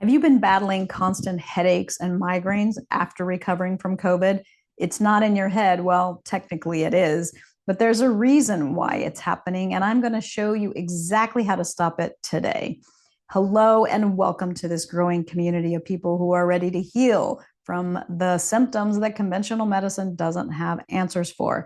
Have you been battling constant headaches and migraines after recovering from COVID? It's not in your head. Well, technically it is, but there's a reason why it's happening, and I'm going to show you exactly how to stop it today. Hello, and welcome to this growing community of people who are ready to heal from the symptoms that conventional medicine doesn't have answers for.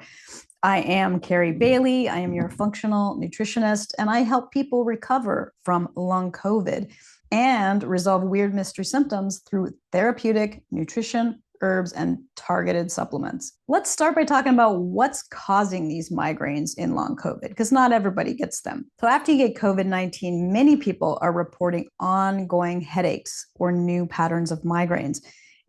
I am Carrie Bailey. I am your functional nutritionist, and I help people recover from long COVID and resolve weird mystery symptoms through therapeutic nutrition, herbs, and targeted supplements. Let's start by talking about what's causing these migraines in long COVID, because not everybody gets them. So after you get COVID-19, many people are reporting ongoing headaches or new patterns of migraines.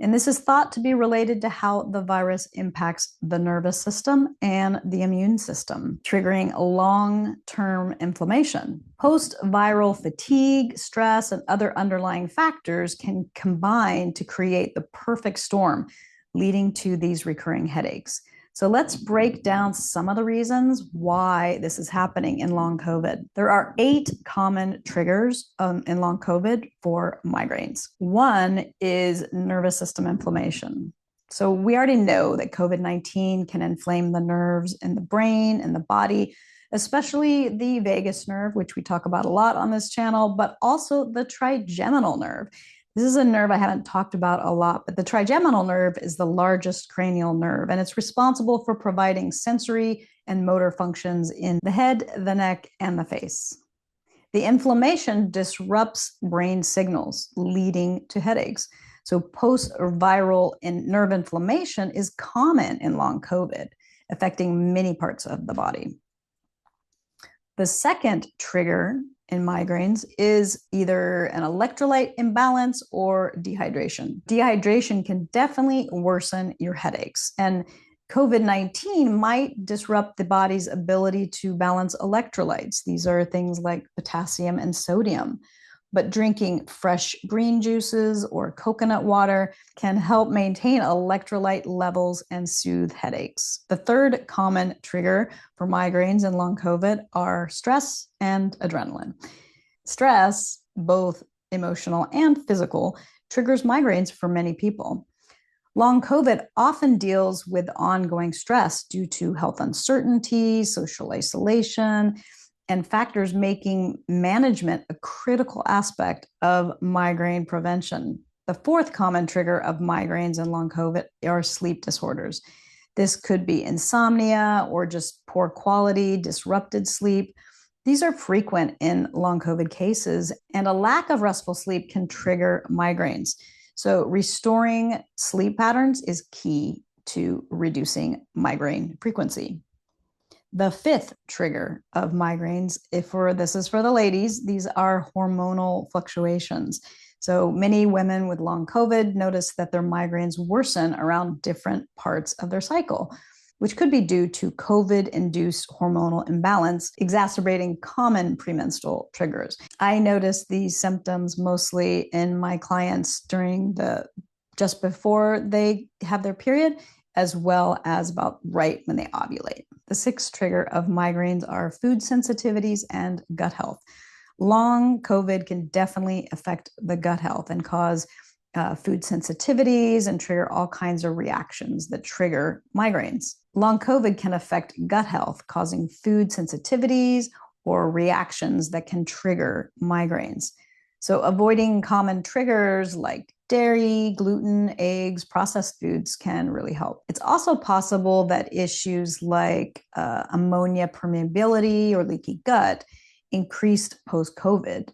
And this is thought to be related to how the virus impacts the nervous system and the immune system, triggering long-term inflammation. Post-viral fatigue, stress, and other underlying factors can combine to create the perfect storm, leading to these recurring headaches. So let's break down some of the reasons why this is happening in long COVID. There are 8 common triggers in long COVID for migraines. One is nervous system inflammation. So we already know that COVID-19 can inflame the nerves in the brain and the body, especially the vagus nerve, which we talk about a lot on this channel, but also the trigeminal nerve. This is a nerve I haven't talked about a lot, but the trigeminal nerve is the largest cranial nerve, and it's responsible for providing sensory and motor functions in the head, the neck, and the face. The inflammation disrupts brain signals, leading to headaches. So post-viral nerve inflammation is common in long COVID, affecting many parts of the body. The second trigger in migraines is either an electrolyte imbalance or dehydration. Dehydration can definitely worsen your headaches, and COVID-19 might disrupt the body's ability to balance electrolytes. These are things like potassium and sodium. But drinking fresh green juices or coconut water can help maintain electrolyte levels and soothe headaches. The third common trigger for migraines in long COVID are stress and adrenaline. Stress, both emotional and physical, triggers migraines for many people. Long COVID often deals with ongoing stress due to health uncertainty, social isolation, and factors making management a critical aspect of migraine prevention. The fourth common trigger of migraines in long COVID are sleep disorders. This could be insomnia or just poor quality, disrupted sleep. These are frequent in long COVID cases, and a lack of restful sleep can trigger migraines. So restoring sleep patterns is key to reducing migraine frequency. The fifth trigger of migraines, this is for the ladies, these are hormonal fluctuations. So many women with long COVID notice that their migraines worsen around different parts of their cycle, which could be due to COVID-induced hormonal imbalance, exacerbating common premenstrual triggers. I notice these symptoms mostly in my clients just before they have their period, as well as about right when they ovulate. The sixth trigger of migraines are food sensitivities and gut health. Long COVID can definitely affect the gut health and cause food sensitivities and trigger all kinds of reactions that trigger migraines. Long COVID can affect gut health, causing food sensitivities or reactions that can trigger migraines. So avoiding common triggers like dairy, gluten, eggs, processed foods can really help. It's also possible that issues like ammonia permeability or leaky gut increased post-COVID,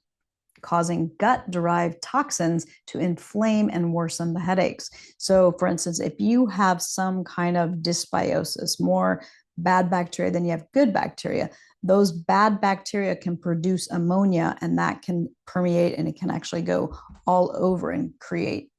causing gut-derived toxins to inflame and worsen the headaches. So for instance, if you have some kind of dysbiosis, more bad bacteria than you have good bacteria, those bad bacteria can produce ammonia, and that can permeate, and it can actually go all over and create,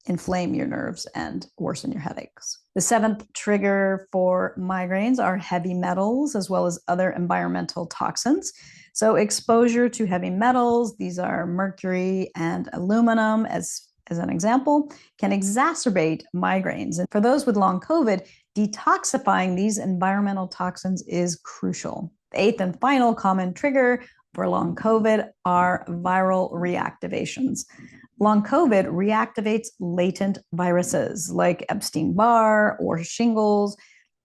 inflame your nerves and worsen your headaches. The seventh trigger for migraines are heavy metals, as well as other environmental toxins. So exposure to heavy metals, these are mercury and aluminum as an example, can exacerbate migraines. And for those with long COVID, detoxifying these environmental toxins is crucial. The eighth and final common trigger for long COVID are viral reactivations. Long COVID reactivates latent viruses like Epstein-Barr or shingles,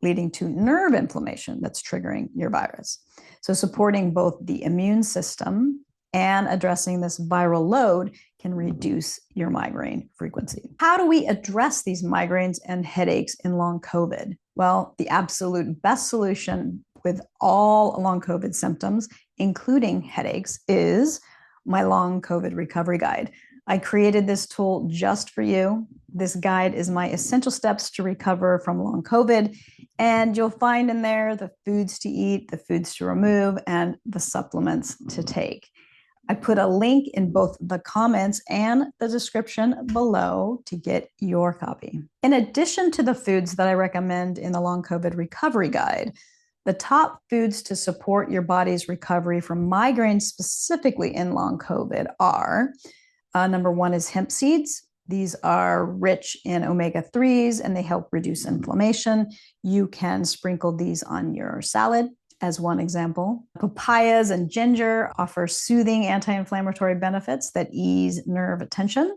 leading to nerve inflammation that's triggering your virus. So supporting both the immune system and addressing this viral load can reduce your migraine frequency. How do we address these migraines and headaches in long COVID? Well, the absolute best solution with all long COVID symptoms, including headaches, is my long COVID recovery guide. I created this tool just for you. This guide is my essential steps to recover from long COVID, and you'll find in there the foods to eat, the foods to remove, and the supplements to take. I put a link in both the comments and the description below to get your copy. In addition to the foods that I recommend in the long COVID recovery guide, the top foods to support your body's recovery from migraines, specifically in long COVID, are number one is hemp seeds. These are rich in omega-3s and they help reduce inflammation. You can sprinkle these on your salad as one example. Papayas and ginger offer soothing anti-inflammatory benefits that ease nerve tension.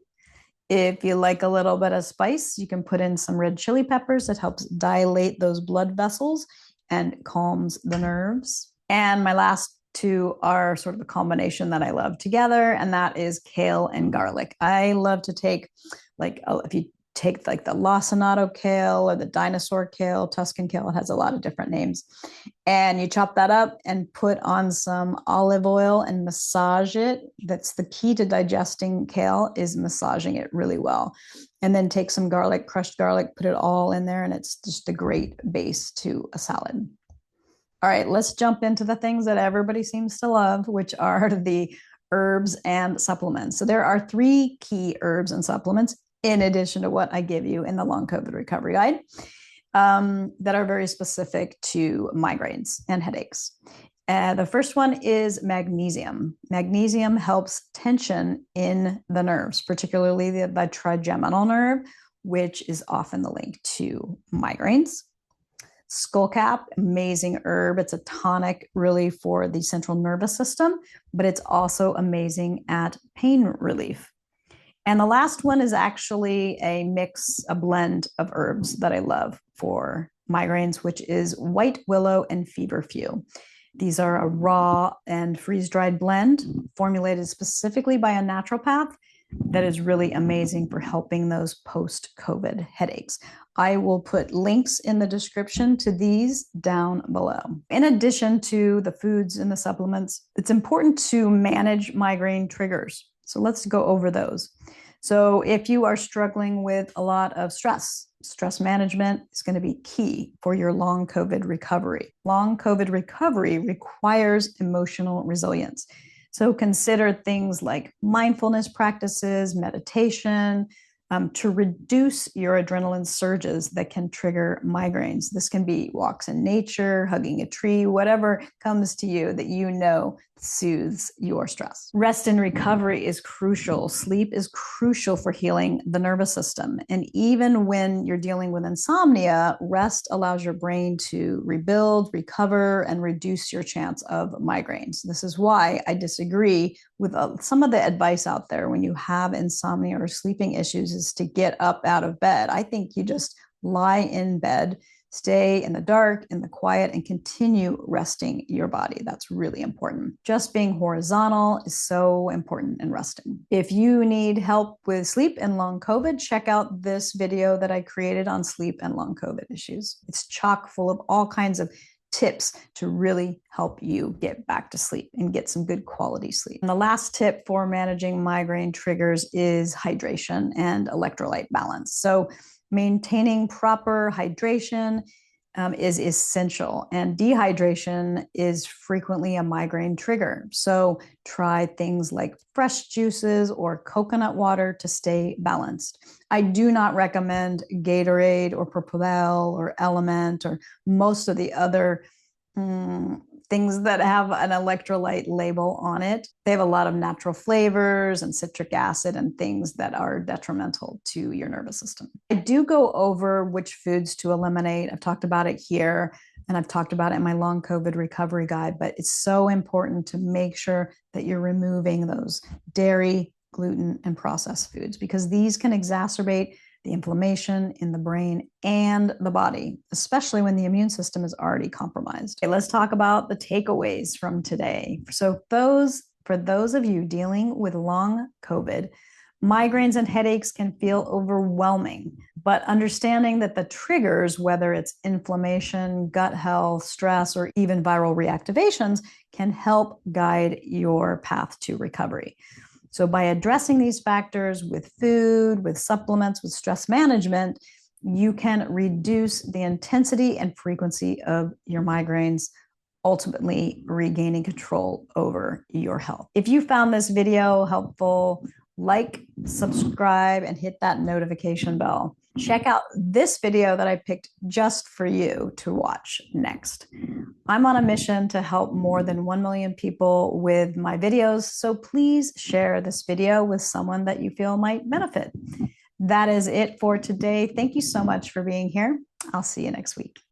If you like a little bit of spice, you can put in some red chili peppers that helps dilate those blood vessels and calms the nerves. And my last two are sort of a combination that I love together, and that is kale and garlic. I love to take, if you take like the lacinato kale or the dinosaur kale, Tuscan kale, it has a lot of different names, and you chop that up and put on some olive oil and massage it. That's the key to digesting kale, is massaging it really well. And then take some garlic, crushed garlic, put it all in there, and it's just a great base to a salad. All right, let's jump into the things that everybody seems to love, which are the herbs and supplements. So there are 3 key herbs and supplements, in addition to what I give you in the long COVID recovery guide, that are very specific to migraines and headaches. The first one is magnesium. Magnesium helps tension in the nerves, particularly the trigeminal nerve, which is often the link to migraines. Skullcap, amazing herb. It's a tonic really for the central nervous system, but it's also amazing at pain relief. And the last one is actually a blend of herbs that I love for migraines, which is white willow and feverfew. These are a raw and freeze-dried blend formulated specifically by a naturopath that is really amazing for helping those post-COVID headaches. I will put links in the description to these down below. In addition to the foods and the supplements, it's important to manage migraine triggers. So let's go over those. So if you are struggling with a lot of stress management is going to be key for your long COVID recovery. Long COVID recovery requires emotional resilience. So consider things like mindfulness practices, meditation, to reduce your adrenaline surges that can trigger migraines. This can be walks in nature, hugging a tree, whatever comes to you that you know soothes your stress. Rest and recovery is crucial. Sleep is crucial for healing the nervous system. And even when you're dealing with insomnia, rest allows your brain to rebuild, recover, and reduce your chance of migraines. This is why I disagree with some of the advice out there when you have insomnia or sleeping issues is to get up out of bed. I think you just lie in bed, stay in the dark, in the quiet, and continue resting your body. That's really important. Just being horizontal is so important in resting. If you need help with sleep and long COVID, check out this video that I created on sleep and long COVID issues. It's chock full of all kinds of tips to really help you get back to sleep and get some good quality sleep. And the last tip for managing migraine triggers is hydration and electrolyte balance. So maintaining proper hydration is essential, and dehydration is frequently a migraine trigger. So try things like fresh juices or coconut water to stay balanced. I do not recommend Gatorade or Propel or Element or most of the other things that have an electrolyte label on it. They have a lot of natural flavors and citric acid and things that are detrimental to your nervous system. I do go over which foods to eliminate. I've talked about it here. And I've talked about it in my long COVID recovery guide, but it's so important to make sure that you're removing those dairy, gluten, and processed foods, because these can exacerbate the inflammation in the brain and the body, especially when the immune system is already compromised. Okay, let's talk about the takeaways from today. So for those of you dealing with long COVID, migraines and headaches can feel overwhelming, but understanding that the triggers, whether it's inflammation, gut health, stress, or even viral reactivations, can help guide your path to recovery. So by addressing these factors with food, with supplements, with stress management, you can reduce the intensity and frequency of your migraines, ultimately regaining control over your health. If you found this video helpful, like, subscribe, and hit that notification bell. Check out this video that I picked just for you to watch next. I'm on a mission to help more than 1 million people with my videos, so please share this video with someone that you feel might benefit. That is it for today. Thank you so much for being here. I'll see you next week.